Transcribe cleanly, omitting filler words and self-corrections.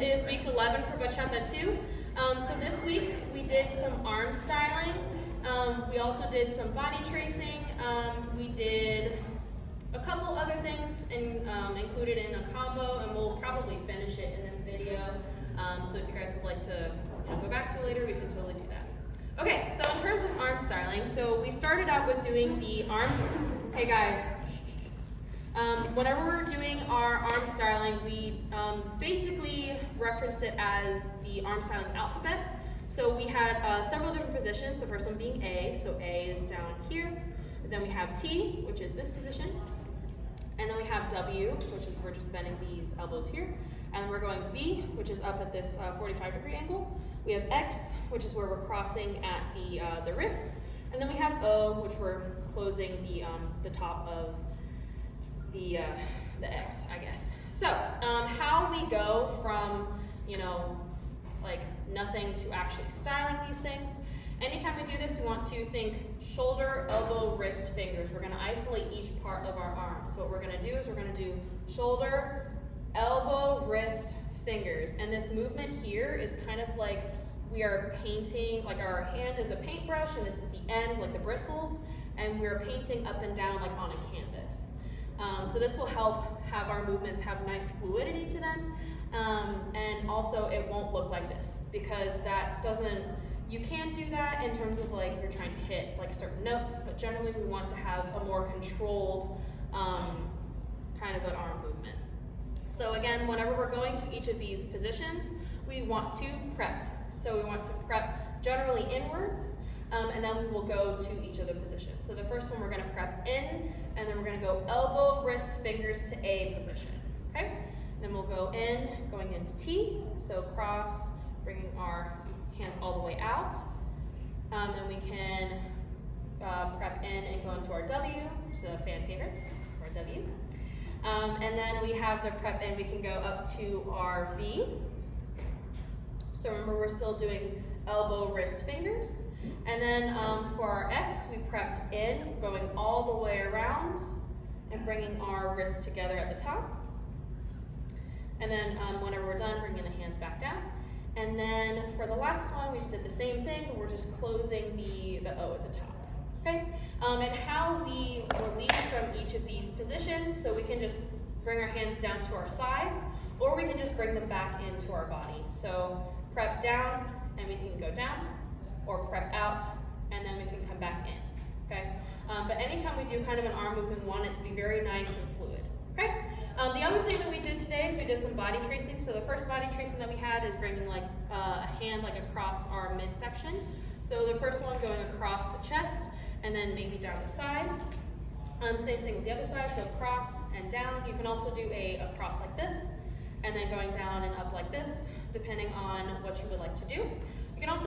is week 11 for Bachata 2. So this week we did some arm styling. We also did some body tracing. We did a couple other things included in a combo, and we'll probably finish it in this video. So if you guys would like to go back to it later, we can totally do that. Okay, so in terms of arm styling, so we started out with doing the arms. Hey guys, whenever we're doing our arm styling, we basically referenced it as the arm styling alphabet. So we had several different positions, the first one being A, so A is down here. And then we have T, which is this position. And then we have W, which is we're just bending these elbows here. And we're going V, which is up at this 45-degree angle. We have X, which is where we're crossing at the wrists. And then we have O, which we're closing the top of the X, I guess. So how we go from, like nothing to actually styling these things. Anytime we do this, we want to think shoulder, elbow, wrist, fingers. We're gonna isolate each part of our arm. So what we're gonna do is we're gonna do shoulder, elbow, wrist, fingers. And this movement here is kind of like we are painting, like our hand is a paintbrush and this is the end, like the bristles, and we're painting up and down like on a canvas. So this will help have our movements have nice fluidity to them. And also it won't look like this because that doesn't, you can do that in terms of like if you're trying to hit like certain notes, but generally we want to have a more controlled kind of an arm movement. So again, whenever we're going to each of these positions, we want to prep. So we want to prep generally inwards, and then we will go to each of the positions. So the first one we're gonna prep in, and then we're gonna go elbow, wrist, fingers to A position, okay? Then we'll go in, going into T, so cross, bringing our hands all the way out. Then we can prep in and go into our W, which is a fan favorite, our W. And then we have the prep in, we can go up to our V. So remember, we're still doing elbow, wrist, fingers. And then for our X, we prepped in, going all the way around and bringing our wrists together at the top. And then whenever we're done, bringing the hands back down. And then for the last one, we just did the same thing, but we're just closing the O at the top, okay? And how we release from each of these positions, so we can just bring our hands down to our sides, or we can just bring them back into our body. So prep down, and we can go down, or prep out, and then we can come back in, okay? But anytime we do kind of an arm movement, we want it to be very nice and fluid, okay? The other thing that we did today is we did some body tracing. So the first body tracing that we had is bringing like a hand like across our midsection. So the first one going across the chest and then maybe down the side. Same thing with the other side, so cross and down. You can also do a cross like this and then going down and up like this, depending on what you would like to do. You can also